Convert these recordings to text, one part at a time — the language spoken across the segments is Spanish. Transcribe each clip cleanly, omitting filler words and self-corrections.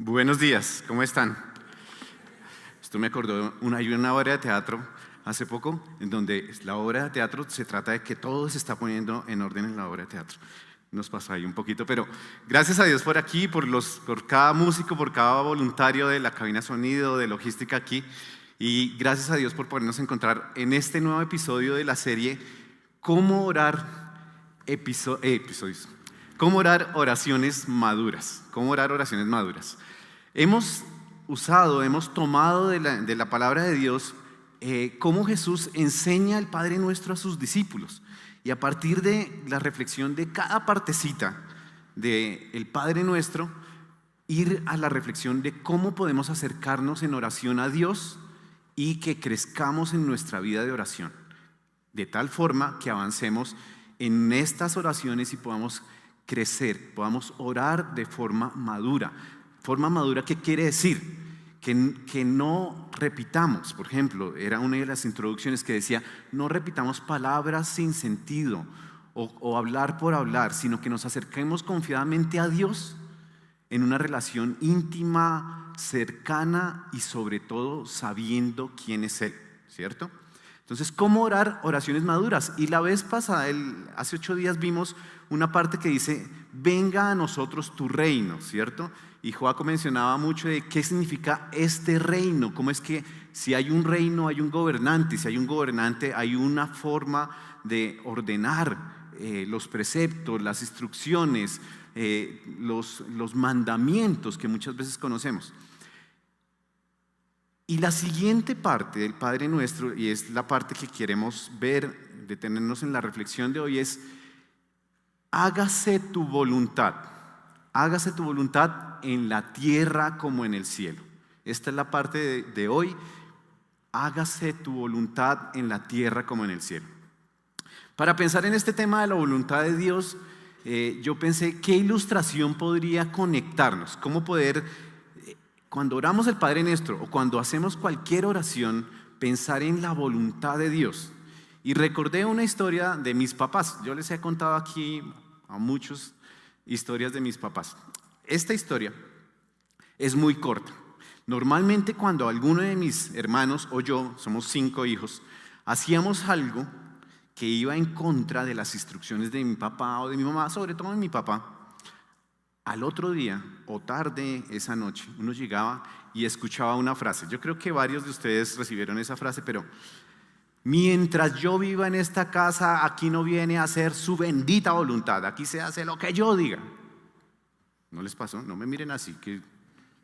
Buenos días, ¿cómo están? Esto me acordó, hay una obra de teatro hace poco en donde la obra de teatro se trata de que todo se está poniendo en orden en la obra de teatro. Nos pasa ahí un poquito, pero gracias a Dios por aquí, por cada músico, por cada voluntario de la cabina de sonido, de logística aquí, y gracias a Dios por podernos encontrar en este nuevo episodio de la serie Cómo orar episodios. Cómo orar oraciones maduras. Cómo orar oraciones maduras. Hemos tomado de la palabra de Dios cómo Jesús enseña el Padre Nuestro a sus discípulos. Y a partir de la reflexión de cada partecita del Padre Nuestro, ir a la reflexión de cómo podemos acercarnos en oración a Dios y que crezcamos en nuestra vida de oración. De tal forma que avancemos en estas oraciones y podamos crecer, podamos orar de forma madura. Forma madura, ¿qué quiere decir? Que no repitamos, por ejemplo, era una de las introducciones que decía, no repitamos palabras sin sentido o hablar por hablar, sino que nos acerquemos confiadamente a Dios en una relación íntima, cercana y sobre todo sabiendo quién es Él, ¿cierto? Entonces, ¿cómo orar oraciones maduras? Y la vez pasada, hace 8 días vimos una parte que dice, venga a nosotros tu reino, ¿cierto? Y Joaco mencionaba mucho de qué significa este reino, cómo es que si hay un reino hay un gobernante, y si hay un gobernante hay una forma de ordenar los preceptos, las instrucciones, los mandamientos que muchas veces conocemos. Y la siguiente parte del Padre Nuestro, y es la parte que queremos ver, detenernos en la reflexión de hoy, es hágase tu voluntad en la tierra como en el cielo. Esta es la parte de hoy, hágase tu voluntad en la tierra como en el cielo. Para pensar en este tema de la voluntad de Dios, yo pensé qué ilustración podría conectarnos, cómo poder... Cuando oramos el Padre Nuestro o cuando hacemos cualquier oración, pensar en la voluntad de Dios. Y recordé una historia de mis papás. Yo les he contado aquí a muchos historias de mis papás. Esta historia es muy corta. Normalmente cuando alguno de mis hermanos o yo, somos 5 hijos, hacíamos algo que iba en contra de las instrucciones de mi papá o de mi mamá, sobre todo de mi papá, al otro día o tarde esa noche uno llegaba y escuchaba una frase. Yo creo que varios de ustedes recibieron esa frase, pero mientras yo viva en esta casa, aquí no viene a hacer su bendita voluntad, aquí se hace lo que yo diga. ¿No les pasó? No me miren así, que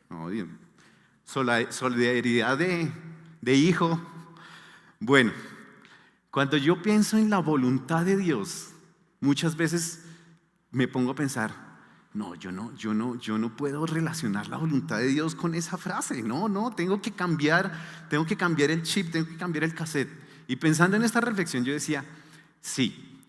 no, solidaridad de hijo. Bueno, cuando yo pienso en la voluntad de Dios, muchas veces me pongo a pensar, no, yo no puedo relacionar la voluntad de Dios con esa frase. No, tengo que cambiar el chip, tengo que cambiar el cassette. Y pensando en esta reflexión yo decía, sí,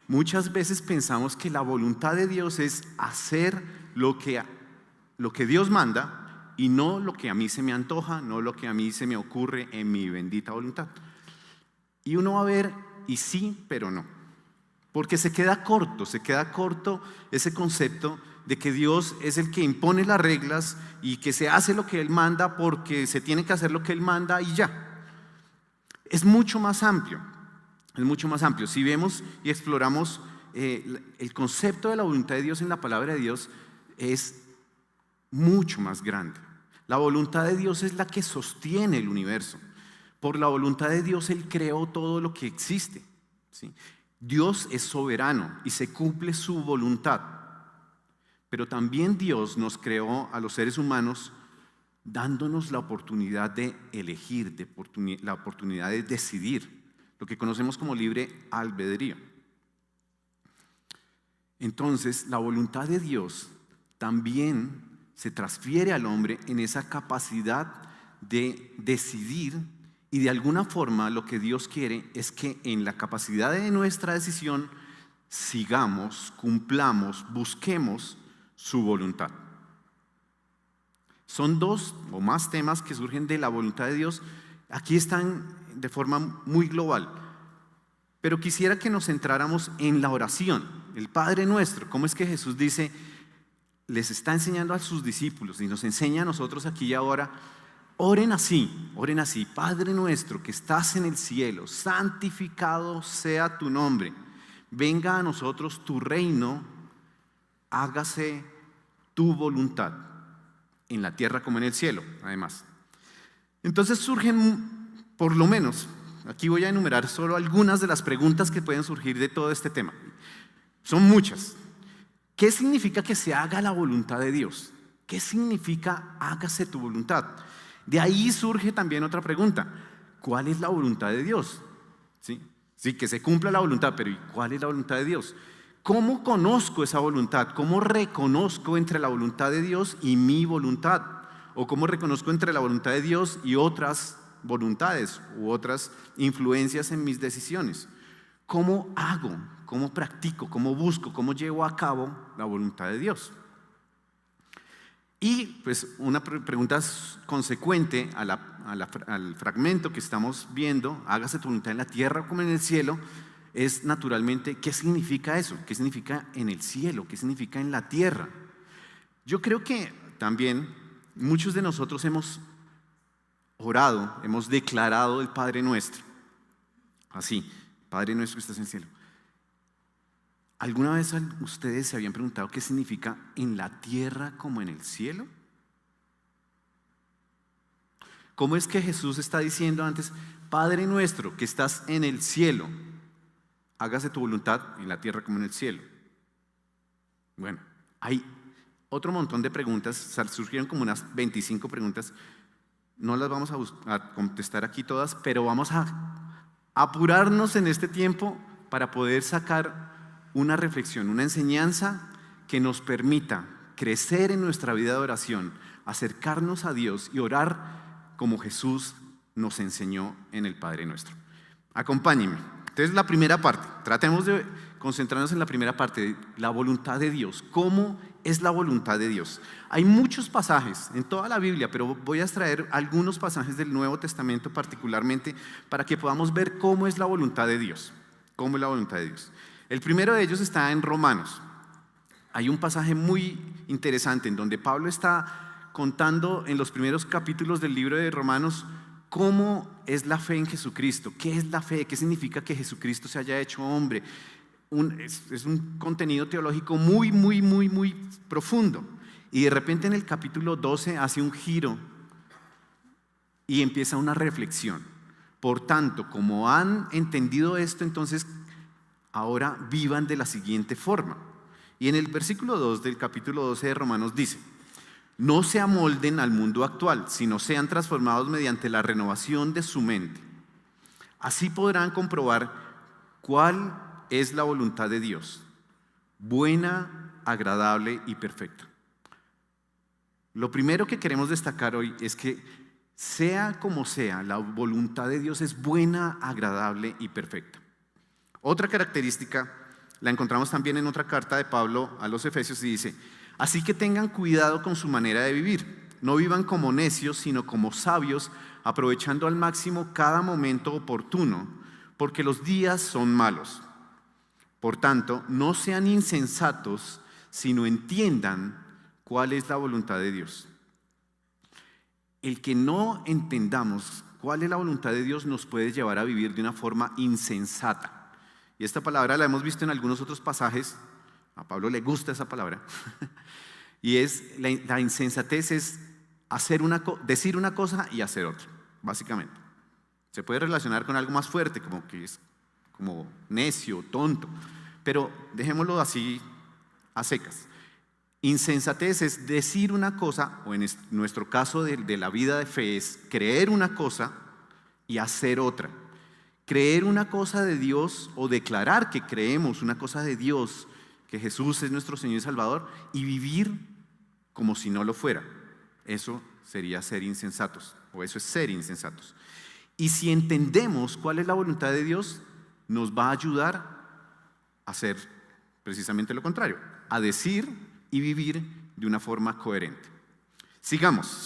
muchas veces pensamos que la voluntad de Dios es hacer lo que Dios manda y no lo que a mí se me antoja, no lo que a mí se me ocurre en mi bendita voluntad. Y uno va a ver, y sí, pero no. Porque se queda corto ese concepto de que Dios es el que impone las reglas y que se hace lo que Él manda porque se tiene que hacer lo que Él manda y ya. Es mucho más amplio. Si vemos y exploramos el concepto de la voluntad de Dios en la palabra de Dios, es mucho más grande. La voluntad de Dios es la que sostiene el universo. Por la voluntad de Dios Él creó todo lo que existe, ¿sí? Dios es soberano y se cumple su voluntad, pero también Dios nos creó a los seres humanos dándonos la oportunidad de elegir, la oportunidad de decidir, lo que conocemos como libre albedrío. Entonces, la voluntad de Dios también se transfiere al hombre en esa capacidad de decidir. Y de alguna forma lo que Dios quiere es que en la capacidad de nuestra decisión sigamos, cumplamos, busquemos su voluntad. Son 2 o más temas que surgen de la voluntad de Dios. Aquí están de forma muy global. Pero quisiera que nos centráramos en la oración, el Padre Nuestro. ¿Cómo es que Jesús dice, les está enseñando a sus discípulos y nos enseña a nosotros aquí y ahora. Oren así, Padre nuestro que estás en el cielo, santificado sea tu nombre, venga a nosotros tu reino, hágase tu voluntad, en la tierra como en el cielo, además. Entonces surgen, por lo menos, aquí voy a enumerar solo algunas de las preguntas que pueden surgir de todo este tema. Son muchas. ¿Qué significa que se haga la voluntad de Dios? ¿Qué significa hágase tu voluntad? De ahí surge también otra pregunta. ¿Cuál es la voluntad de Dios? Sí, que se cumpla la voluntad, pero ¿y cuál es la voluntad de Dios? ¿Cómo conozco esa voluntad? ¿Cómo reconozco entre la voluntad de Dios y mi voluntad? ¿O cómo reconozco entre la voluntad de Dios y otras voluntades u otras influencias en mis decisiones? ¿Cómo hago? ¿Cómo practico? ¿Cómo busco? ¿Cómo llevo a cabo la voluntad de Dios? Y pues una pregunta consecuente al fragmento que estamos viendo, hágase tu voluntad en la tierra como en el cielo, es naturalmente, ¿qué significa eso? ¿Qué significa en el cielo? ¿Qué significa en la tierra? Yo creo que también muchos de nosotros hemos orado, hemos declarado el Padre Nuestro. Así, Padre Nuestro que estás en el cielo. ¿Alguna vez ustedes se habían preguntado qué significa en la tierra como en el cielo? ¿Cómo es que Jesús está diciendo antes, Padre Nuestro que estás en el cielo, hágase tu voluntad en la tierra como en el cielo? Bueno, hay otro montón de preguntas, surgieron como unas 25 preguntas, no las vamos a contestar aquí todas, pero vamos a apurarnos en este tiempo para poder sacar una reflexión, una enseñanza que nos permita crecer en nuestra vida de oración, acercarnos a Dios y orar como Jesús nos enseñó en el Padre Nuestro. Acompáñenme. Entonces, la primera parte, tratemos de concentrarnos en la primera parte, la voluntad de Dios. ¿Cómo es la voluntad de Dios? Hay muchos pasajes en toda la Biblia, pero voy a extraer algunos pasajes del Nuevo Testamento particularmente para que podamos ver cómo es la voluntad de Dios. ¿Cómo es la voluntad de Dios? El primero de ellos está en Romanos. Hay un pasaje muy interesante en donde Pablo está contando en los primeros capítulos del libro de Romanos cómo es la fe en Jesucristo. ¿Qué es la fe? ¿Qué significa que Jesucristo se haya hecho hombre? Es un contenido teológico muy, muy, muy, muy profundo. Y de repente en el capítulo 12 hace un giro y empieza una reflexión. Por tanto, como han entendido esto, entonces ahora vivan de la siguiente forma. Y en el versículo 2 del capítulo 12 de Romanos dice: no se amolden al mundo actual, sino sean transformados mediante la renovación de su mente. Así podrán comprobar cuál es la voluntad de Dios, buena, agradable y perfecta. Lo primero que queremos destacar hoy es que sea como sea, la voluntad de Dios es buena, agradable y perfecta. Otra característica la encontramos también en otra carta de Pablo a los Efesios y dice: así que tengan cuidado con su manera de vivir. No vivan como necios, sino como sabios, aprovechando al máximo cada momento oportuno, porque los días son malos. Por tanto, no sean insensatos, sino entiendan cuál es la voluntad de Dios. El que no entendamos cuál es la voluntad de Dios nos puede llevar a vivir de una forma insensata. Y esta palabra la hemos visto en algunos otros pasajes. A Pablo le gusta esa palabra. Y es la insensatez es decir una cosa y hacer otra, básicamente. Se puede relacionar con algo más fuerte, como que es como necio, tonto, pero dejémoslo así a secas. Insensatez es decir una cosa, o en nuestro caso de la vida de fe es creer una cosa y hacer otra. Creer una cosa de Dios o declarar que creemos una cosa de Dios, que Jesús es nuestro Señor y Salvador, y vivir como si no lo fuera. Eso sería ser insensatos, o eso es ser insensatos. Y si entendemos cuál es la voluntad de Dios, nos va a ayudar a hacer precisamente lo contrario, a decir y vivir de una forma coherente. Sigamos.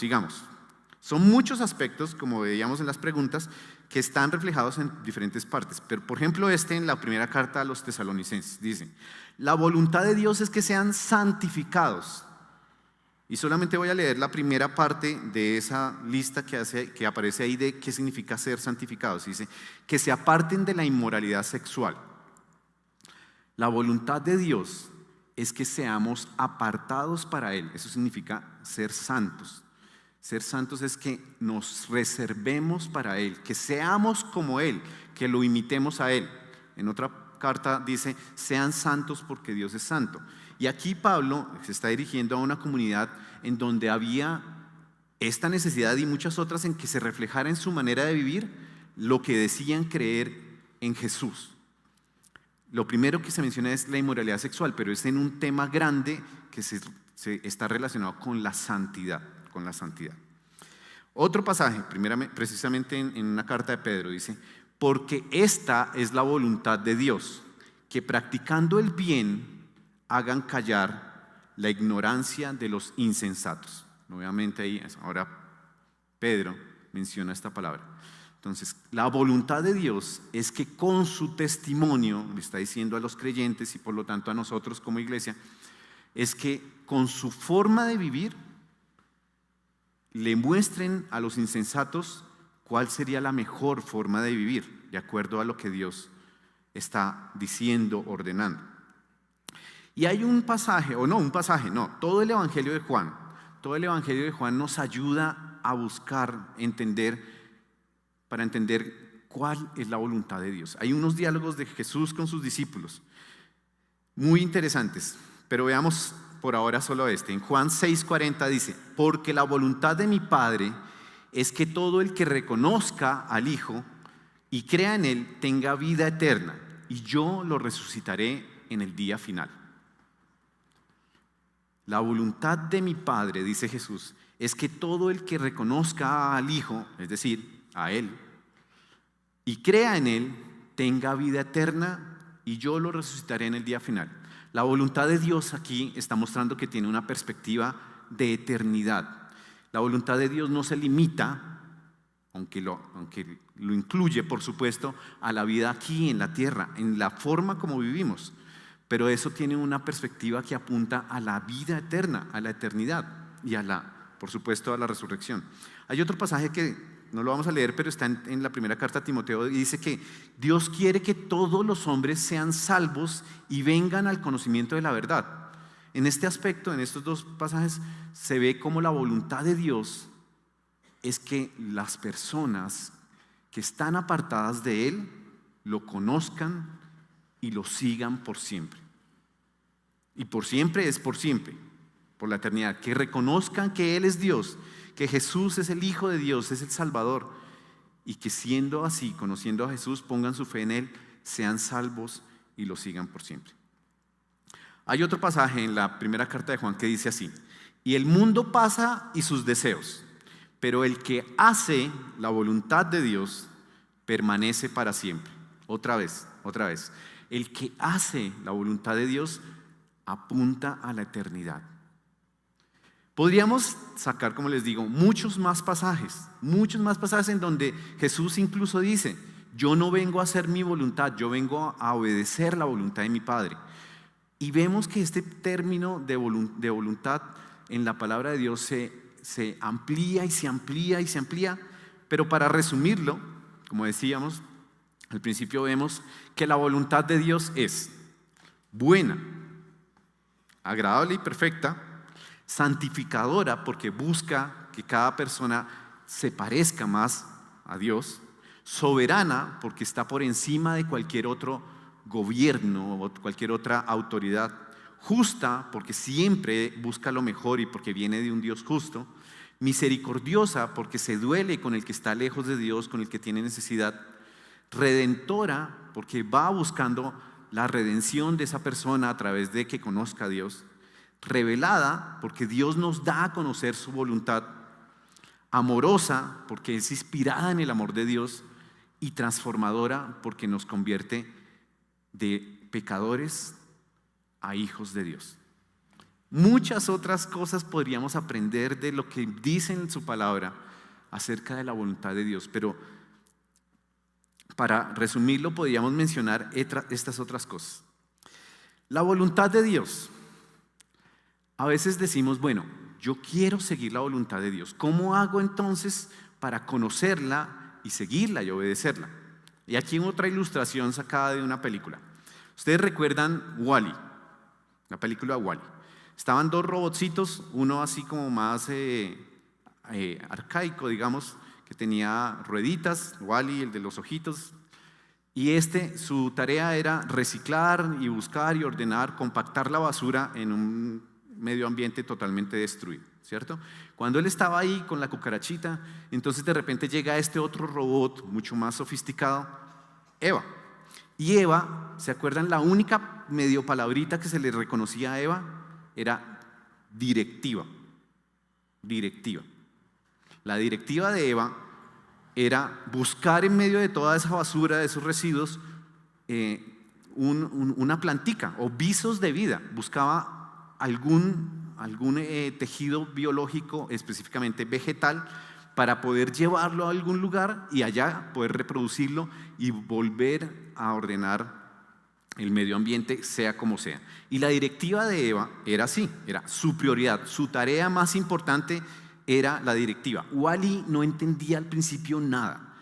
Son muchos aspectos, como veíamos en las preguntas, que están reflejados en diferentes partes. Pero, por ejemplo, en la primera carta a los tesalonicenses dice: la voluntad de Dios es que sean santificados. Y solamente voy a leer la primera parte de esa lista que aparece ahí de qué significa ser santificados. Dice, que se aparten de la inmoralidad sexual. La voluntad de Dios es que seamos apartados para Él. Eso significa ser santos. Ser santos es que nos reservemos para Él, que seamos como Él, que lo imitemos a Él. En otra carta dice, sean santos porque Dios es santo. Y aquí Pablo se está dirigiendo a una comunidad en donde había esta necesidad y muchas otras en que se reflejara en su manera de vivir lo que decían creer en Jesús. Lo primero que se menciona es la inmoralidad sexual, pero es en un tema grande que se está relacionado con la santidad. Otro pasaje, precisamente en una carta de Pedro, dice, porque esta es la voluntad de Dios, que practicando el bien hagan callar la ignorancia de los insensatos. Nuevamente ahí, ahora Pedro menciona esta palabra. Entonces, la voluntad de Dios es que con su testimonio, le está diciendo a los creyentes y por lo tanto a nosotros como iglesia, es que con su forma de vivir le muestren a los insensatos cuál sería la mejor forma de vivir, de acuerdo a lo que Dios está diciendo, ordenando. Y hay un pasaje, todo el Evangelio de Juan nos ayuda a buscar, para entender cuál es la voluntad de Dios. Hay unos diálogos de Jesús con sus discípulos, muy interesantes, pero veamos por ahora solo este. En Juan 6:40 dice, porque la voluntad de mi Padre es que todo el que reconozca al Hijo y crea en Él tenga vida eterna, y yo lo resucitaré en el día final. La voluntad de mi Padre, dice Jesús, es que todo el que reconozca al Hijo, es decir, a Él, y crea en Él, tenga vida eterna, y yo lo resucitaré en el día final. La voluntad de Dios aquí está mostrando que tiene una perspectiva de eternidad. La voluntad de Dios no se limita, aunque lo incluye, por supuesto, a la vida aquí en la tierra, en la forma como vivimos. Pero eso tiene una perspectiva que apunta a la vida eterna, a la eternidad y por supuesto, a la resurrección. Hay otro pasaje que no lo vamos a leer, pero está en la primera carta a Timoteo y dice que Dios quiere que todos los hombres sean salvos y vengan al conocimiento de la verdad. En este aspecto, en estos dos pasajes, se ve como la voluntad de Dios es que las personas que están apartadas de Él lo conozcan y lo sigan por siempre. Y por siempre es por siempre, por la eternidad. Que reconozcan que Él es Dios, que Jesús es el Hijo de Dios, es el Salvador, y que siendo así, conociendo a Jesús, pongan su fe en Él, sean salvos y lo sigan por siempre. Hay otro pasaje en la primera carta de Juan que dice así: y el mundo pasa y sus deseos, pero el que hace la voluntad de Dios permanece para siempre. Otra vez. El que hace la voluntad de Dios apunta a la eternidad. Podríamos sacar, como les digo, muchos más pasajes en donde Jesús incluso dice, yo no vengo a hacer mi voluntad, yo vengo a obedecer la voluntad de mi Padre. Y vemos que este término de voluntad en la palabra de Dios se amplía y se amplía y se amplía, pero para resumirlo, como decíamos, al principio vemos que la voluntad de Dios es buena, agradable y perfecta, santificadora porque busca que cada persona se parezca más a Dios, soberana porque está por encima de cualquier otro gobierno o cualquier otra autoridad, justa porque siempre busca lo mejor y porque viene de un Dios justo, misericordiosa porque se duele con el que está lejos de Dios, con el que tiene necesidad, redentora porque va buscando la redención de esa persona a través de que conozca a Dios, revelada porque Dios nos da a conocer su voluntad, amorosa porque es inspirada en el amor de Dios y transformadora porque nos convierte de pecadores a hijos de Dios. Muchas otras cosas podríamos aprender de lo que dice en su palabra acerca de la voluntad de Dios, pero para resumirlo podríamos mencionar estas otras cosas. La voluntad de Dios. A veces decimos, bueno, yo quiero seguir la voluntad de Dios. ¿Cómo hago entonces para conocerla y seguirla y obedecerla? Y aquí otra ilustración sacada de una película. Ustedes recuerdan Wall-E, la película Wall-E. Estaban dos robotcitos, uno así como más arcaico, digamos, que tenía rueditas, Wall-E, el de los ojitos. Y su tarea era reciclar y buscar y ordenar, compactar la basura en un medio ambiente totalmente destruido, ¿cierto? Cuando él estaba ahí con la cucarachita, entonces de repente llega este otro robot mucho más sofisticado, Eva. Y Eva, ¿se acuerdan? La única medio palabrita que se le reconocía a Eva era directiva. Directiva. La directiva de Eva era buscar en medio de toda esa basura, de esos residuos, una plantica o visos de vida. Buscaba algún tejido biológico, específicamente vegetal, para poder llevarlo a algún lugar y allá poder reproducirlo y volver a ordenar el medio ambiente, sea como sea. Y la directiva de Eva era así, era su prioridad, su tarea más importante era la directiva. Wall-E no entendía al principio nada.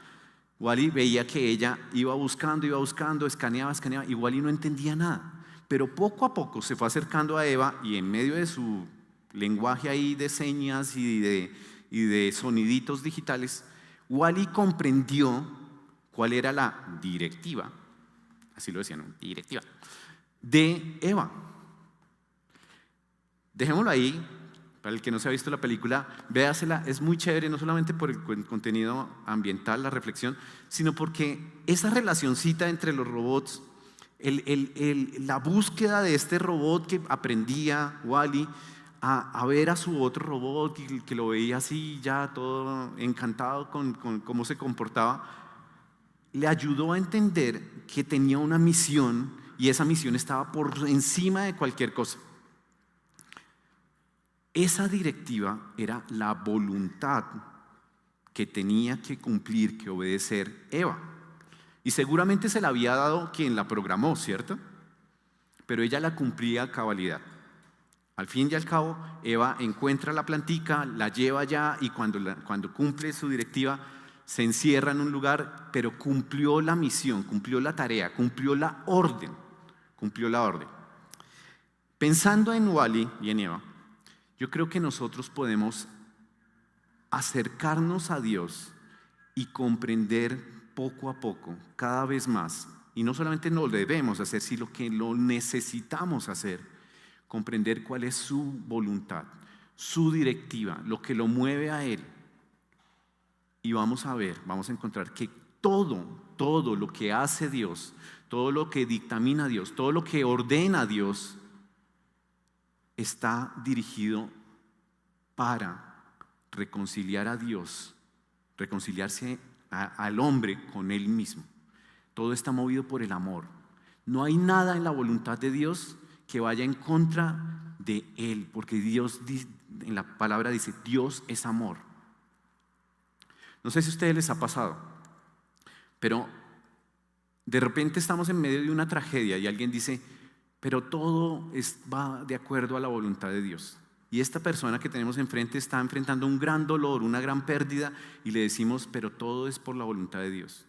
Wall-E veía que ella iba buscando, escaneaba, y Wall-E no entendía nada. Pero poco a poco se fue acercando a Eva y en medio de su lenguaje ahí de señas y de soniditos digitales, Wall-E comprendió cuál era la directiva, así lo decían, directiva, de Eva. Dejémoslo ahí, para el que no se ha visto la película, véasela, es muy chévere, no solamente por el contenido ambiental, la reflexión, sino porque esa relacioncita entre los robots, la búsqueda de este robot que aprendía Wall-E a ver a su otro robot que lo veía así ya todo encantado con cómo se comportaba, le ayudó a entender que tenía una misión y esa misión estaba por encima de cualquier cosa. Esa directiva era la voluntad que tenía que cumplir, que obedecer Eva. Y seguramente se la había dado quien la programó, ¿cierto? Pero ella la cumplía a cabalidad. Al fin y al cabo, Eva encuentra la plantica, la lleva allá y cuando cumple su directiva, se encierra en un lugar, pero cumplió la misión, cumplió la tarea, cumplió la orden. Pensando en Wall-E y en Eva, yo creo que nosotros podemos acercarnos a Dios y comprender poco a poco, cada vez más, y no solamente lo debemos hacer, sino que lo necesitamos hacer, comprender cuál es su voluntad, su directiva, lo que lo mueve a Él. Y vamos a encontrar que todo lo que hace Dios, todo lo que dictamina Dios, todo lo que ordena Dios, está dirigido para reconciliar a Dios, reconciliarse al hombre con Él mismo. Todo está movido por el amor. No hay nada en la voluntad de Dios que vaya en contra de Él, porque Dios, en la palabra dice, Dios es amor. No sé si a ustedes les ha pasado, pero de repente estamos en medio de una tragedia y alguien dice, pero todo va de acuerdo a la voluntad de Dios. Y esta persona que tenemos enfrente está enfrentando un gran dolor, una gran pérdida, y le decimos, pero todo es por la voluntad de Dios.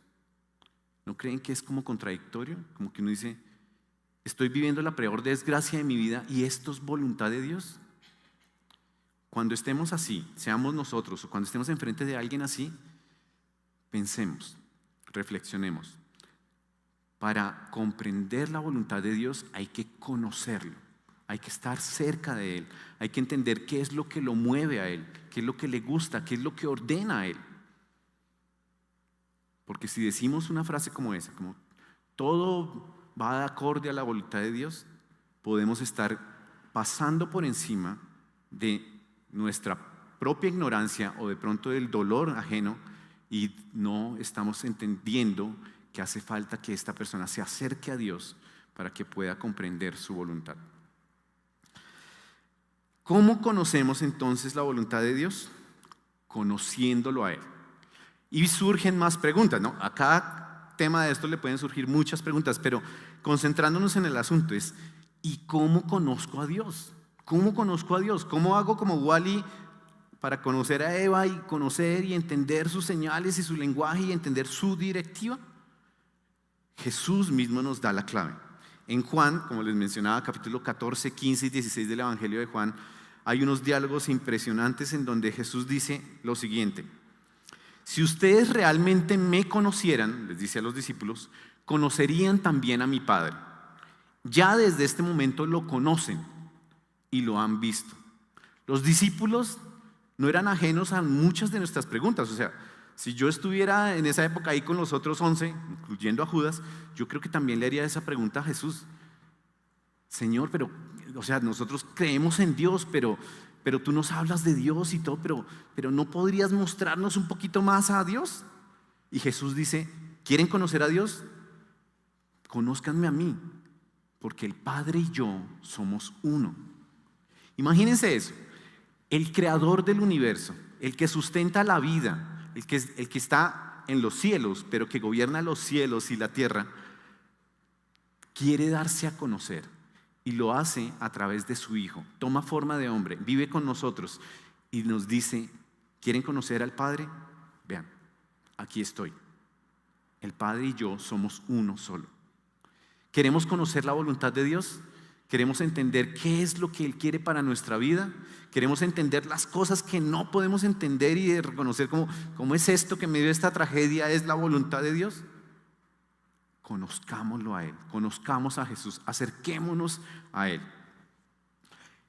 ¿No creen que es como contradictorio? Como que uno dice, estoy viviendo la peor desgracia de mi vida y esto es voluntad de Dios. Cuando estemos así, seamos nosotros, o cuando estemos enfrente de alguien así, pensemos, reflexionemos. Para comprender la voluntad de Dios hay que conocerlo, hay que estar cerca de Él, hay que entender qué es lo que lo mueve a Él, qué es lo que le gusta, qué es lo que ordena a Él. Porque si decimos una frase como esa, como todo va de acorde a la voluntad de Dios, podemos estar pasando por encima de nuestra propia ignorancia o de pronto del dolor ajeno y no estamos entendiendo que hace falta que esta persona se acerque a Dios para que pueda comprender su voluntad. ¿Cómo conocemos entonces la voluntad de Dios? Conociéndolo a Él. Y surgen más preguntas, ¿no? A cada tema de esto le pueden surgir muchas preguntas, pero concentrándonos en el asunto es, ¿y cómo conozco a Dios? ¿Cómo conozco a Dios? ¿Cómo hago como Wall-E para conocer a Eva y conocer y entender sus señales y su lenguaje y entender su directiva? Jesús mismo nos da la clave. En Juan, como les mencionaba, capítulo 14, 15 y 16 del Evangelio de Juan, hay unos diálogos impresionantes en donde Jesús dice lo siguiente: si ustedes realmente me conocieran, les dice a los discípulos, conocerían también a mi Padre. Ya desde este momento lo conocen y lo han visto. Los discípulos no eran ajenos a muchas de nuestras preguntas. O sea, si yo estuviera en esa época ahí con los otros 11, incluyendo a Judas, yo creo que también le haría esa pregunta a Jesús. Señor, pero, o sea, nosotros creemos en Dios, pero tú nos hablas de Dios y todo, pero ¿no podrías mostrarnos un poquito más a Dios? Y Jesús dice: ¿quieren conocer a Dios? Conózcanme a mí, porque el Padre y yo somos uno. Imagínense eso: el creador del universo, el que sustenta la vida, el que está en los cielos, pero que gobierna los cielos y la tierra, quiere darse a conocer y lo hace a través de su Hijo. Toma forma de hombre, vive con nosotros y nos dice: ¿quieren conocer al Padre? Vean, aquí estoy. El Padre y yo somos uno solo. ¿Queremos conocer la voluntad de Dios? ¿Queremos entender qué es lo que Él quiere para nuestra vida? ¿Queremos entender las cosas que no podemos entender y reconocer cómo es esto que en medio de esta tragedia es la voluntad de Dios? Conozcámoslo a Él, conozcamos a Jesús, acerquémonos a Él.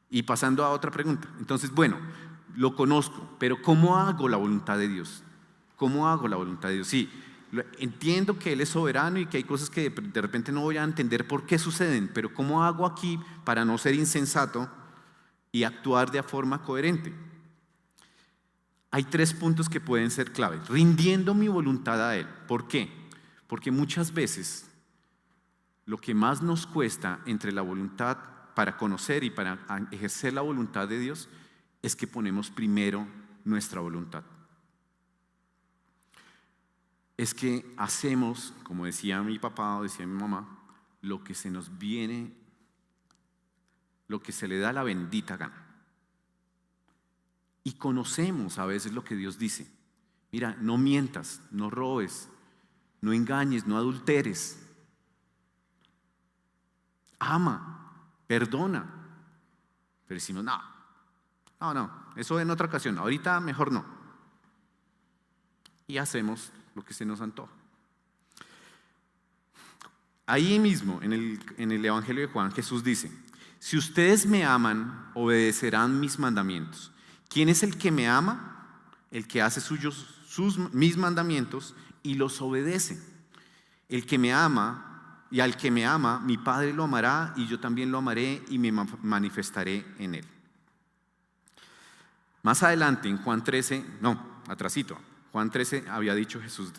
Y pasando a otra pregunta, entonces, bueno, lo conozco, pero ¿cómo hago la voluntad de Dios? ¿Cómo hago la voluntad de Dios? Sí, entiendo que Él es soberano y que hay cosas que de repente no voy a entender por qué suceden, pero ¿cómo hago aquí para no ser insensato y actuar de forma coherente? Hay 3 puntos que pueden ser claves. Rindiendo mi voluntad a Él. ¿Por qué? Porque muchas veces lo que más nos cuesta entre la voluntad para conocer y para ejercer la voluntad de Dios es que ponemos primero nuestra voluntad. Es que hacemos, como decía mi papá o decía mi mamá, lo que se nos viene, lo que se le da la bendita gana. Y conocemos a veces lo que Dios dice. Mira, no mientas, no robes, no engañes, no adulteres. Ama, perdona. Pero decimos: no, eso en otra ocasión, ahorita mejor no. Y hacemos lo que se nos antoja. Ahí mismo, en el Evangelio de Juan, Jesús dice: si ustedes me aman, obedecerán mis mandamientos. ¿Quién es el que me ama? El que hace mis mandamientos y los obedece. El que me ama, y al que me ama, mi Padre lo amará, y yo también lo amaré y me manifestaré en él. Más adelante, en Juan 13, Juan 13 había dicho Jesús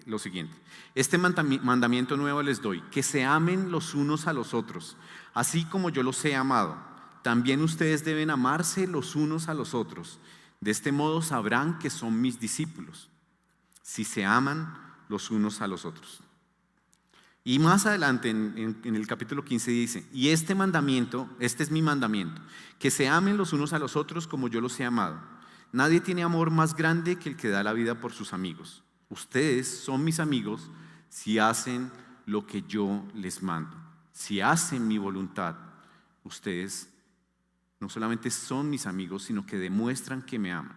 lo siguiente: este mandamiento nuevo les doy, que se amen los unos a los otros, así como yo los he amado. También ustedes deben amarse los unos a los otros. De este modo sabrán que son mis discípulos, si se aman los unos a los otros. Y más adelante en el capítulo 15 dice: y este es mi mandamiento, que se amen los unos a los otros como yo los he amado. Nadie tiene amor más grande que el que da la vida por sus amigos. Ustedes son mis amigos si hacen lo que yo les mando. Si hacen mi voluntad, ustedes no solamente son mis amigos, sino que demuestran que me aman.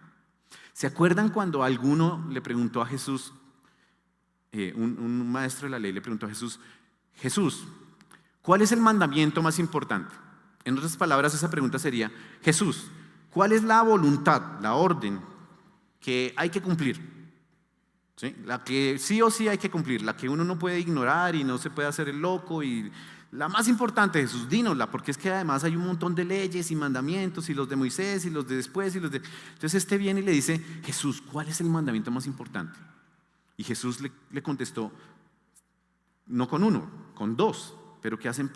¿Se acuerdan cuando alguno le preguntó a Jesús, un maestro de la ley le preguntó a Jesús: Jesús, ¿cuál es el mandamiento más importante? En otras palabras, esa pregunta sería: Jesús, ¿cuál es la voluntad, la orden que hay que cumplir? ¿Sí? La que sí o sí hay que cumplir, la que uno no puede ignorar y no se puede hacer el loco. Y la más importante, Jesús, dínosla, porque es que además hay un montón de leyes y mandamientos, y los de Moisés y los de después y los de... Entonces este viene y le dice: Jesús, ¿cuál es el mandamiento más importante? Y Jesús le contestó, no con uno, con 2, pero que hacen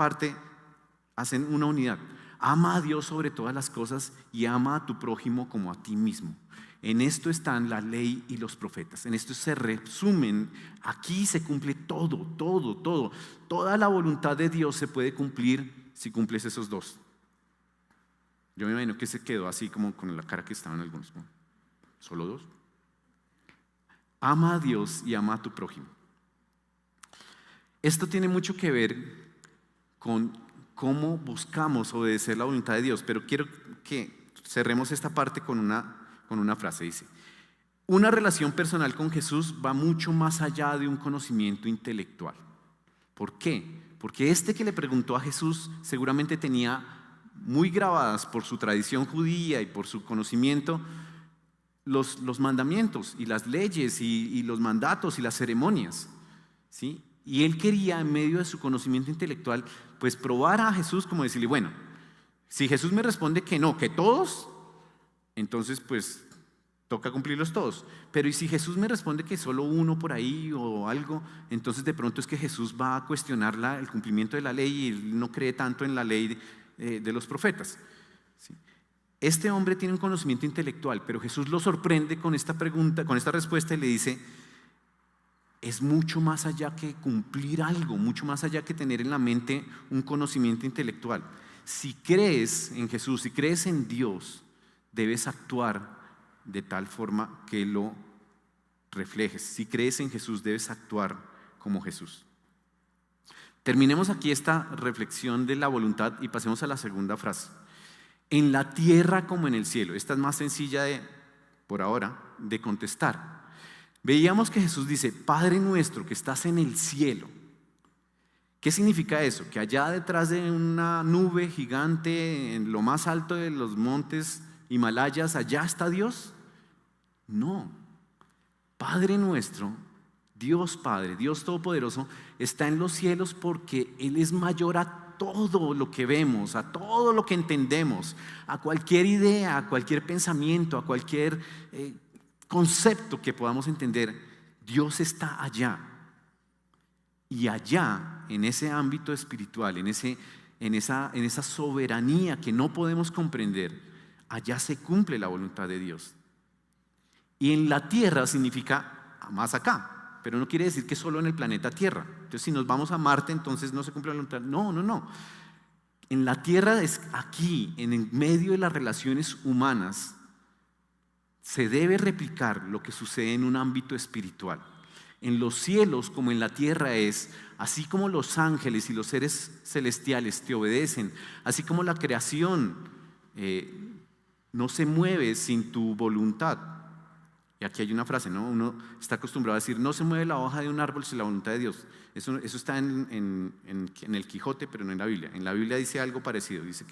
una unidad. Ama a Dios sobre todas las cosas y ama a tu prójimo como a ti mismo. En esto están la ley y los profetas. En esto se resumen. Aquí se cumple todo. Toda la voluntad de Dios se puede cumplir si cumples esos 2. Yo me imagino que se quedó así como con la cara que estaban algunos, ¿no? ¿Solo 2? Ama a Dios y ama a tu prójimo. Esto tiene mucho que ver con cómo buscamos obedecer la voluntad de Dios, pero quiero que cerremos esta parte con una frase. Dice: una relación personal con Jesús va mucho más allá de un conocimiento intelectual. ¿Por qué? Porque este que le preguntó a Jesús seguramente tenía muy grabadas por su tradición judía y por su conocimiento los mandamientos y las leyes y los mandatos y las ceremonias, ¿sí? Y él quería, en medio de su conocimiento intelectual, pues probar a Jesús, como decirle, bueno, si Jesús me responde que no, que todos, entonces pues toca cumplirlos todos. Pero y si Jesús me responde que solo uno por ahí o algo, entonces de pronto es que Jesús va a cuestionar el cumplimiento de la ley y él no cree tanto en la ley de los profetas, ¿sí? Este hombre tiene un conocimiento intelectual, pero Jesús lo sorprende con esta pregunta, con esta respuesta, y le dice: es mucho más allá que cumplir algo, mucho más allá que tener en la mente un conocimiento intelectual. Si crees en Jesús, si crees en Dios, debes actuar de tal forma que lo reflejes. Si crees en Jesús, debes actuar como Jesús. Terminemos aquí esta reflexión de la voluntad y pasemos a la segunda frase. En la tierra como en el cielo. Esta es más sencilla por ahora de contestar. Veíamos que Jesús dice: Padre nuestro que estás en el cielo. ¿Qué significa eso? ¿Que allá detrás de una nube gigante, en lo más alto de los montes Himalayas, allá está Dios? No. Padre nuestro, Dios Padre, Dios Todopoderoso, está en los cielos porque Él es mayor a todo lo que vemos, a todo lo que entendemos, a cualquier idea, a cualquier pensamiento, a cualquier concepto que podamos entender. Dios está allá. Y allá, en ese ámbito espiritual, en esa soberanía que no podemos comprender, allá se cumple la voluntad de Dios. Y en la tierra significa más acá, pero no quiere decir que solo en el planeta Tierra. Entonces, si nos vamos a Marte, entonces no se cumple la voluntad. No. En la tierra es aquí, en el medio de las relaciones humanas, se debe replicar lo que sucede en un ámbito espiritual. En los cielos como en la tierra es, así como los ángeles y los seres celestiales te obedecen, así como la creación no se mueve sin tu voluntad. Y aquí hay una frase, ¿no? Uno está acostumbrado a decir: no se mueve la hoja de un árbol sin la voluntad de Dios. Eso está en el Quijote, pero no en la Biblia. En la Biblia dice algo parecido. Dice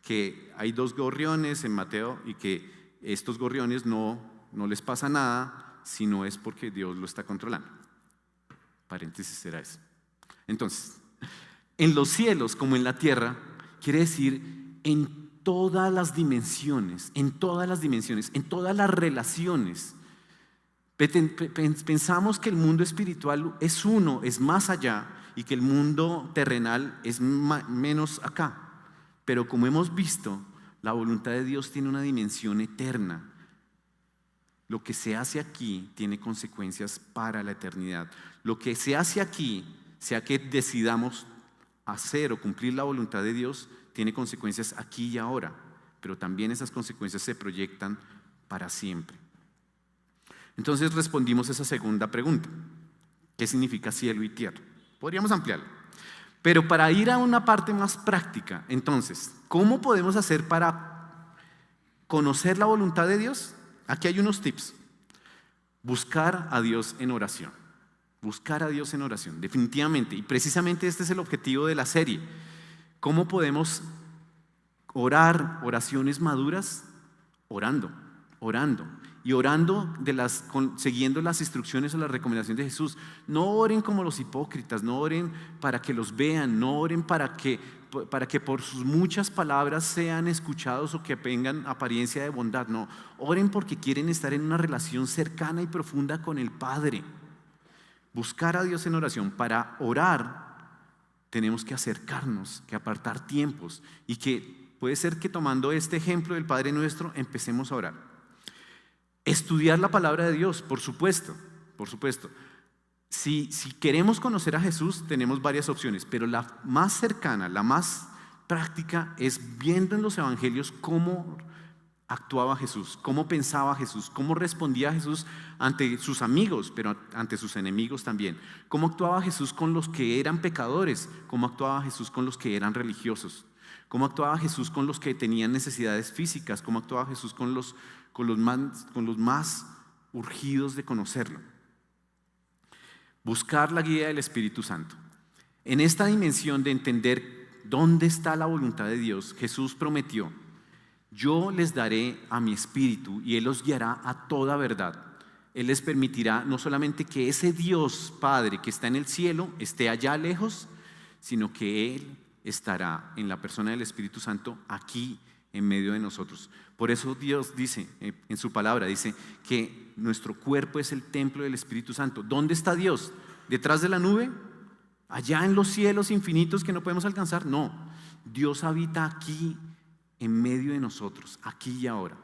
que hay 2 gorriones en Mateo y que estos gorriones no les pasa nada si no es porque Dios lo está controlando. Paréntesis será eso. Entonces, en los cielos como en la tierra, quiere decir en todas las dimensiones, en todas las relaciones. Pensamos que el mundo espiritual es uno, es más allá, y que el mundo terrenal es menos acá. Pero como hemos visto, la voluntad de Dios tiene una dimensión eterna. Lo que se hace aquí tiene consecuencias para la eternidad. Lo que se hace aquí, sea que decidamos hacer o cumplir la voluntad de Dios, tiene consecuencias aquí y ahora, pero también esas consecuencias se proyectan para siempre. Entonces respondimos esa segunda pregunta: ¿qué significa cielo y tierra? Podríamos ampliarlo, pero para ir a una parte más práctica, entonces, ¿cómo podemos hacer para conocer la voluntad de Dios? Aquí hay unos tips. Buscar a Dios en oración. Buscar a Dios en oración, definitivamente. Y precisamente este es el objetivo de la serie. ¿Cómo podemos orar oraciones maduras? Orando. Y orando siguiendo las instrucciones o la recomendación de Jesús. No oren como los hipócritas, no oren para que los vean, no oren para que por sus muchas palabras sean escuchados o que tengan apariencia de bondad. No, oren porque quieren estar en una relación cercana y profunda con el Padre. Buscar a Dios en oración. Para orar tenemos que acercarnos, que apartar tiempos, y que puede ser que tomando este ejemplo del Padre Nuestro empecemos a orar. Estudiar la palabra de Dios, por supuesto. Si queremos conocer a Jesús, tenemos varias opciones, pero la más cercana, la más práctica es viendo en los evangelios cómo actuaba Jesús, cómo pensaba Jesús, cómo respondía Jesús ante sus amigos, pero ante sus enemigos también. Cómo actuaba Jesús con los que eran pecadores, cómo actuaba Jesús con los que eran religiosos, cómo actuaba Jesús con los que tenían necesidades físicas, cómo actuaba Jesús con los más urgidos de conocerlo. Buscar la guía del Espíritu Santo. En esta dimensión de entender dónde está la voluntad de Dios, Jesús prometió: yo les daré a mi Espíritu y Él los guiará a toda verdad. Él les permitirá no solamente que ese Dios Padre que está en el cielo esté allá lejos, sino que Él estará en la persona del Espíritu Santo aquí en medio de nosotros. Por eso Dios dice en su palabra, dice que nuestro cuerpo es el templo del Espíritu Santo. ¿Dónde está Dios? ¿Detrás de la nube? ¿Allá en los cielos infinitos que no podemos alcanzar? No, Dios habita aquí en medio de nosotros, aquí y ahora.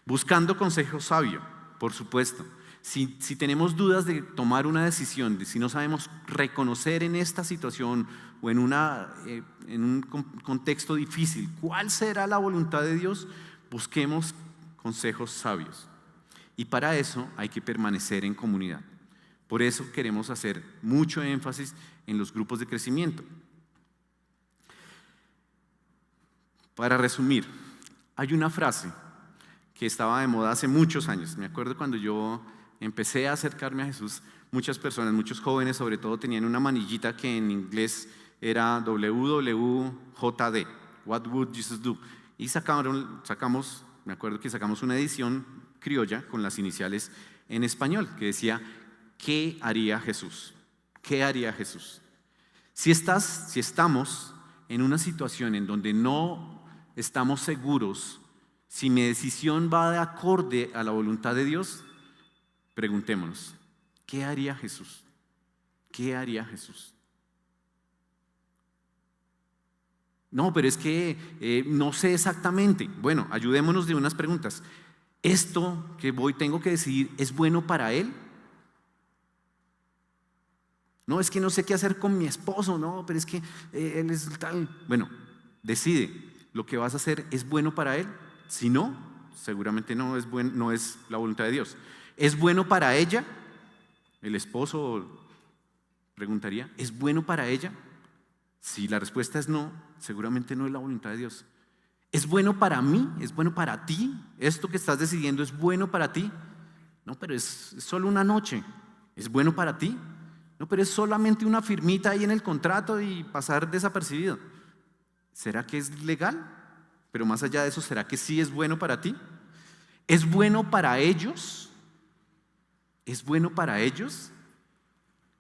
Buscando consejo sabio, por supuesto. Si tenemos dudas de tomar una decisión, si no sabemos reconocer en esta situación o en un contexto difícil cuál será la voluntad de Dios, busquemos consejos sabios. Y para eso hay que permanecer en comunidad. Por eso queremos hacer mucho énfasis en los grupos de crecimiento. Para resumir, hay una frase que estaba de moda hace muchos años. Me acuerdo cuando yo empecé a acercarme a Jesús, muchas personas, muchos jóvenes sobre todo, tenían una manillita que en inglés era WWJD, What Would Jesus Do? Y sacamos, me acuerdo que sacamos una edición criolla con las iniciales en español que decía: ¿qué haría Jesús? ¿Qué haría Jesús? Si estamos en una situación en donde no estamos seguros si mi decisión va de acorde a la voluntad de Dios, preguntémonos: ¿qué haría Jesús? ¿Qué haría Jesús? No, pero es que no sé exactamente. Bueno, ayudémonos de unas preguntas. ¿Esto que tengo que decidir es bueno para Él? No, es que no sé qué hacer con mi esposo. No, pero es que él es tal. Bueno, decide. ¿Lo que vas a hacer es bueno para Él? Si no, seguramente no es la voluntad de Dios. ¿Es bueno para ella? El esposo preguntaría: ¿es bueno para ella? Si la respuesta es no, seguramente no es la voluntad de Dios. ¿Es bueno para mí? ¿Es bueno para ti? ¿Esto que estás decidiendo es bueno para ti? No, pero es solo una noche. ¿Es bueno para ti? No, pero es solamente una firmita ahí en el contrato y pasar desapercibido. ¿Será que es legal? Pero más allá de eso, ¿será que sí es bueno para ti? ¿Es bueno para ellos? ¿Es bueno para ellos?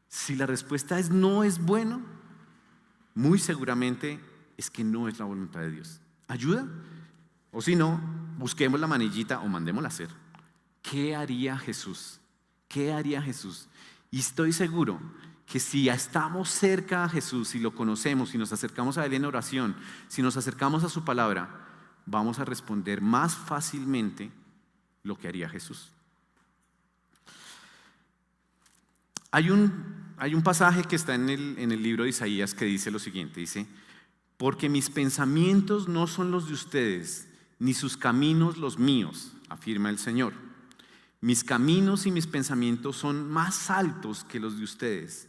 Si la respuesta es no es bueno, muy seguramente es que no es la voluntad de Dios. ¿Ayuda? O si no, busquemos la manillita o mandémosla a hacer. ¿Qué haría Jesús? ¿Qué haría Jesús? Y estoy seguro que si ya estamos cerca a Jesús, si lo conocemos, si nos acercamos a Él en oración, si nos acercamos a su palabra, vamos a responder más fácilmente lo que haría Jesús. Hay un pasaje que está en el libro de Isaías que dice lo siguiente, dice: porque mis pensamientos no son los de ustedes, ni sus caminos los míos, afirma el Señor. Mis caminos y mis pensamientos son más altos que los de ustedes,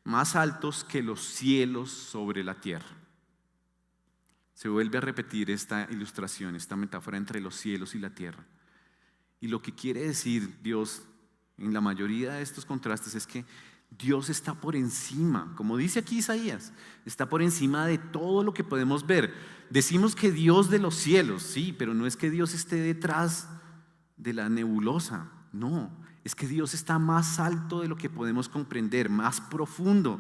más altos que los cielos sobre la tierra. Se vuelve a repetir esta ilustración, esta metáfora entre los cielos y la tierra. Y lo que quiere decir Dios en la mayoría de estos contrastes es que Dios está por encima, como dice aquí Isaías, está por encima de todo lo que podemos ver. Decimos que Dios de los cielos, sí, pero no es que Dios esté detrás de la nebulosa, no, es que Dios está más alto de lo que podemos comprender, más profundo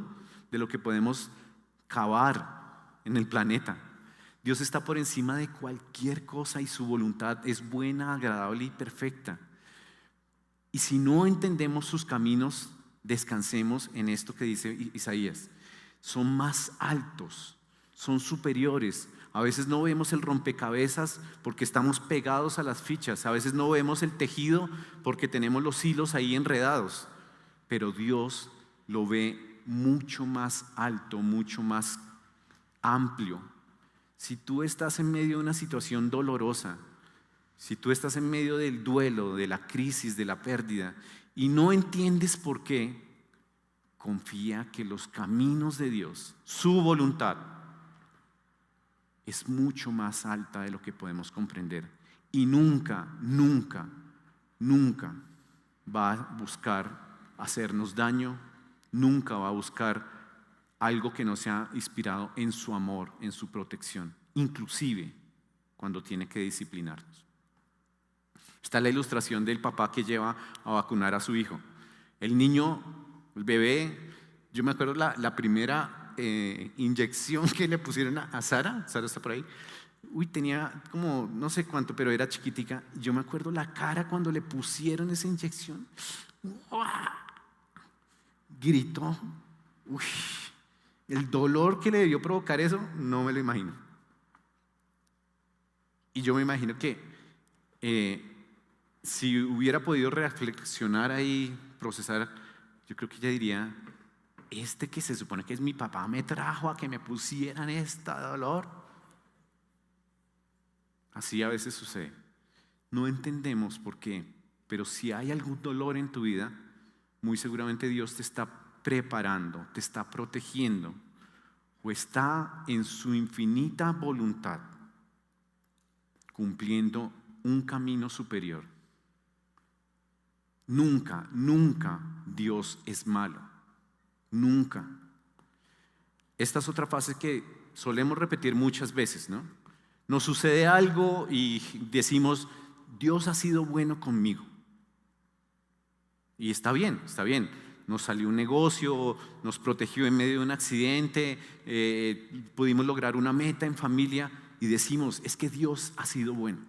de lo que podemos cavar en el planeta. Dios está por encima de cualquier cosa y su voluntad es buena, agradable y perfecta. Y si no entendemos sus caminos, descansemos en esto que dice Isaías. Son más altos, son superiores. A veces no vemos el rompecabezas porque estamos pegados a las fichas. A veces no vemos el tejido porque tenemos los hilos ahí enredados. Pero Dios lo ve mucho más alto, mucho más amplio. Si tú estás en medio de una situación dolorosa, si tú estás en medio del duelo, de la crisis, de la pérdida, y no entiendes por qué, confía que los caminos de Dios, su voluntad, es mucho más alta de lo que podemos comprender. Y nunca, nunca, nunca va a buscar hacernos daño, nunca va a buscar algo que no sea inspirado en su amor, en su protección, inclusive cuando tiene que disciplinarnos. Está la ilustración del papá que lleva a vacunar a su hijo. El niño, el bebé, yo me acuerdo la primera inyección que le pusieron a Sara. Sara está por ahí. Tenía como no sé cuánto, pero era chiquitica. Yo me acuerdo la cara cuando le pusieron esa inyección. ¡Uah! Gritó. Uy, el dolor que le debió provocar eso, no me lo imagino. Y yo me imagino que si hubiera podido reflexionar ahí, procesar, yo creo que ella diría, que se supone que es mi papá me trajo a que me pusieran este dolor. Así a veces sucede. No entendemos por qué, pero si hay algún dolor en tu vida, muy seguramente Dios te está preparando, te está protegiendo o está en su infinita voluntad cumpliendo un camino superior. Nunca, nunca Dios es malo. Nunca. Esta es otra frase que solemos repetir muchas veces, ¿no? Nos sucede algo y decimos, Dios ha sido bueno conmigo. Y está bien, está bien. Nos salió un negocio, nos protegió en medio de un accidente, pudimos lograr una meta en familia y decimos, es que Dios ha sido bueno.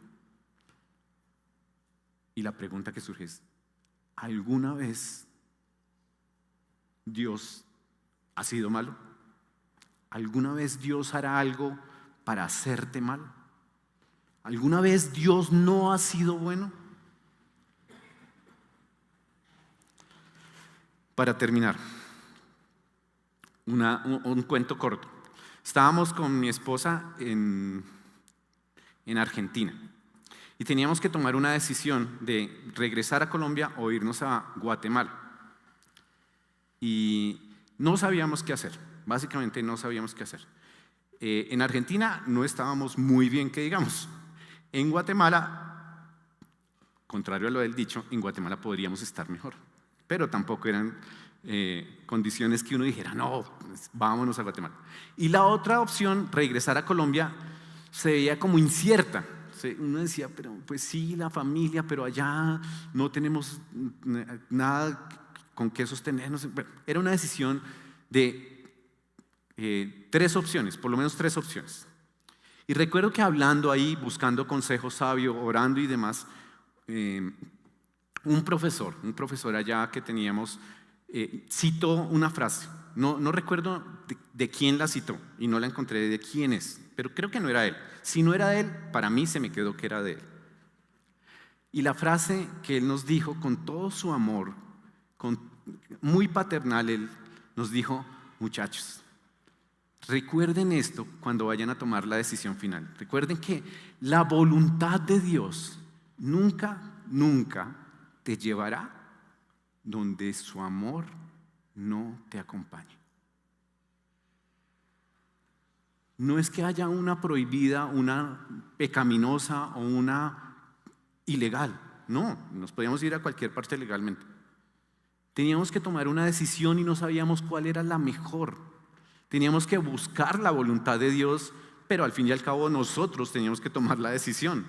Y la pregunta que surge es, ¿alguna vez Dios ha sido malo? ¿Alguna vez Dios hará algo para hacerte mal? ¿Alguna vez Dios no ha sido bueno? Para terminar, un cuento corto. Estábamos con mi esposa en Argentina y teníamos que tomar una decisión de regresar a Colombia o irnos a Guatemala. Y no sabíamos qué hacer, básicamente no sabíamos qué hacer. En Argentina no estábamos muy bien, que digamos. En Guatemala, contrario a lo del dicho, en Guatemala podríamos estar mejor. Pero tampoco eran condiciones que uno dijera, no, pues, vámonos a Guatemala. Y la otra opción, regresar a Colombia, se veía como incierta. Uno decía, pero pues sí, la familia, pero allá no tenemos nada con qué sostenernos. Bueno, era una decisión de 3 opciones, por lo menos 3 opciones. Y recuerdo que hablando ahí, buscando consejo sabio, orando y demás, un profesor allá que teníamos, citó una frase. No recuerdo de quién la citó y no la encontré de quién es, pero creo que no era él. Si no era de él, para mí se me quedó que era de él. Y la frase que él nos dijo con todo su amor, muy paternal, él nos dijo, muchachos, recuerden esto cuando vayan a tomar la decisión final. Recuerden que la voluntad de Dios nunca, nunca te llevará donde su amor no te acompañe. No es que haya una prohibida, una pecaminosa o una ilegal. No, nos podíamos ir a cualquier parte legalmente. Teníamos que tomar una decisión y no sabíamos cuál era la mejor. Teníamos que buscar la voluntad de Dios, pero al fin y al cabo nosotros teníamos que tomar la decisión.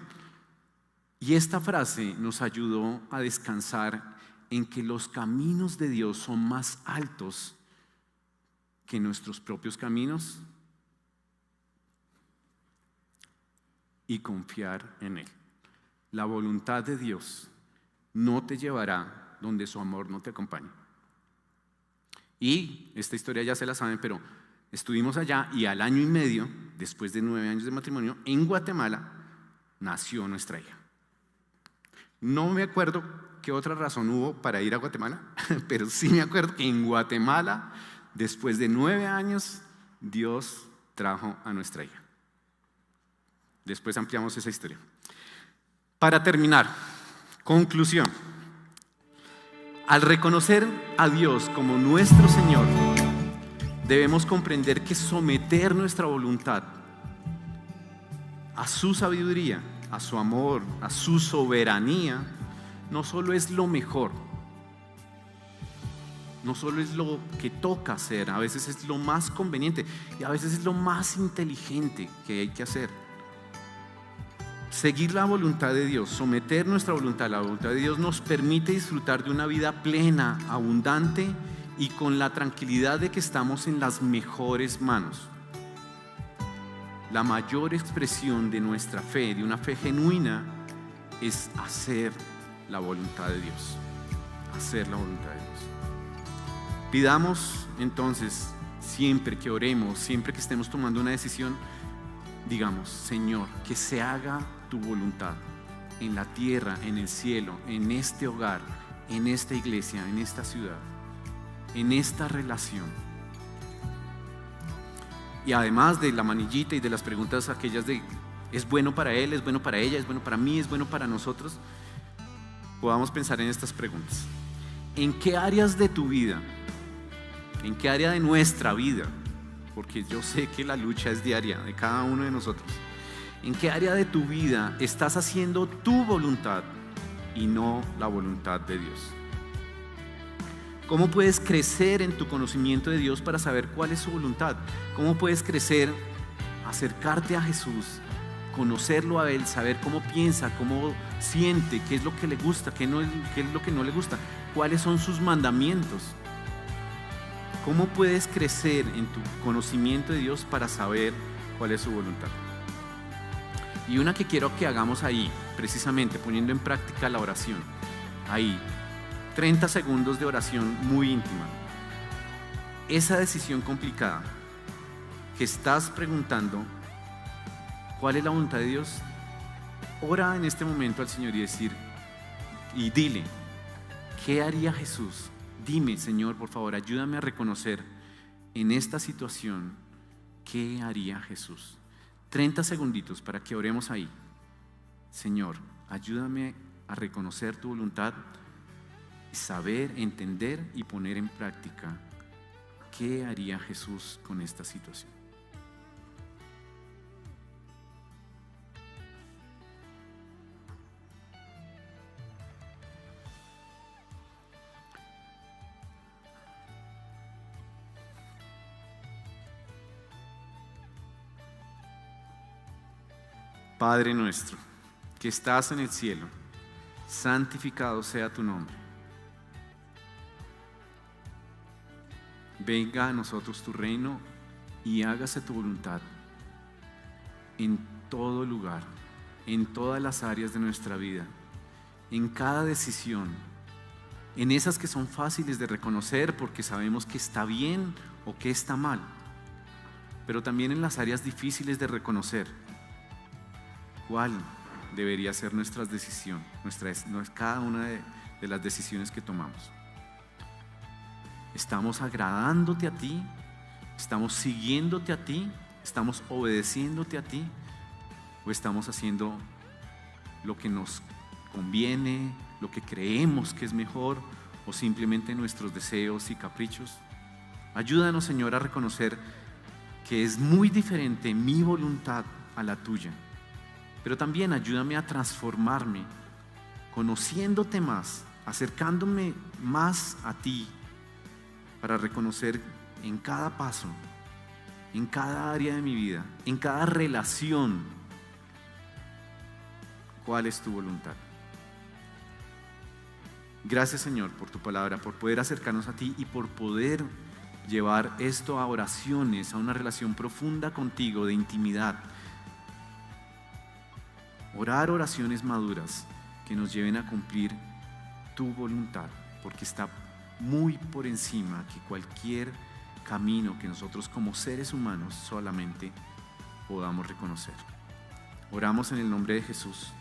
Y esta frase nos ayudó a descansar en que los caminos de Dios son más altos que nuestros propios caminos y confiar en Él. La voluntad de Dios no te llevará donde su amor no te acompañe. Y esta historia ya se la saben, pero estuvimos allá y al año y medio, después de 9 años de matrimonio, en Guatemala nació nuestra hija. No me acuerdo qué otra razón hubo para ir a Guatemala, pero sí me acuerdo que en Guatemala, después de 9 años, Dios trajo a nuestra hija. Después ampliamos esa historia. Para terminar, conclusión. Al reconocer a Dios como nuestro Señor, debemos comprender que someter nuestra voluntad a su sabiduría, a su amor, a su soberanía, no solo es lo mejor, no solo es lo que toca hacer, a veces es lo más conveniente y a veces es lo más inteligente que hay que hacer. Seguir la voluntad de Dios, someter nuestra voluntad a la voluntad de Dios nos permite disfrutar de una vida plena, abundante y con la tranquilidad de que estamos en las mejores manos. La mayor expresión de nuestra fe, de una fe genuina, es hacer la voluntad de Dios. Hacer la voluntad de Dios. Pidamos entonces, siempre que oremos, siempre que estemos tomando una decisión, digamos: Señor, que se haga tu voluntad en la tierra, en el cielo, en este hogar, en esta iglesia, en esta ciudad, en esta relación. Y además de la manillita y de las preguntas aquellas de ¿es bueno para él, es bueno para ella, es bueno para mí, es bueno para nosotros?, podamos pensar en estas preguntas. ¿En qué áreas de tu vida, en qué área de nuestra vida, porque yo sé que la lucha es diaria de cada uno de nosotros, en qué área de tu vida estás haciendo tu voluntad y no la voluntad de Dios? ¿Cómo puedes crecer en tu conocimiento de Dios para saber cuál es su voluntad? ¿Cómo puedes crecer, acercarte a Jesús, conocerlo a Él, saber cómo piensa, cómo siente, qué es lo que le gusta, qué es lo que no le gusta, cuáles son sus mandamientos? ¿Cómo puedes crecer en tu conocimiento de Dios para saber cuál es su voluntad? Y una que quiero que hagamos ahí, precisamente poniendo en práctica la oración, ahí, 30 segundos de oración muy íntima. Esa decisión complicada que estás preguntando, ¿cuál es la voluntad de Dios? Ora en este momento al Señor y dile, ¿qué haría Jesús? Dime, Señor, por favor, ayúdame a reconocer en esta situación qué haría Jesús. 30 segunditos para que oremos ahí. Señor, ayúdame a reconocer tu voluntad, saber, entender y poner en práctica qué haría Jesús con esta situación. Padre nuestro, que estás en el cielo, santificado sea tu nombre. Venga a nosotros tu reino y hágase tu voluntad en todo lugar, en todas las áreas de nuestra vida, en cada decisión, en esas que son fáciles de reconocer porque sabemos que está bien o que está mal, pero también en las áreas difíciles de reconocer. ¿Cuál debería ser nuestra decisión, cada una de las decisiones que tomamos? ¿Estamos agradándote a ti? ¿Estamos siguiéndote a ti? ¿Estamos obedeciéndote a ti? ¿O estamos haciendo lo que nos conviene, lo que creemos que es mejor, o simplemente nuestros deseos y caprichos? Ayúdanos, Señor, a reconocer que es muy diferente mi voluntad a la tuya. Pero también ayúdame a transformarme, conociéndote más, acercándome más a ti, para reconocer en cada paso, en cada área de mi vida, en cada relación, cuál es tu voluntad. Gracias, Señor, por tu palabra, por poder acercarnos a ti y por poder llevar esto a oraciones, a una relación profunda contigo, de intimidad. Orar oraciones maduras que nos lleven a cumplir tu voluntad, porque está muy por encima que cualquier camino que nosotros como seres humanos solamente podamos reconocer. Oramos en el nombre de Jesús.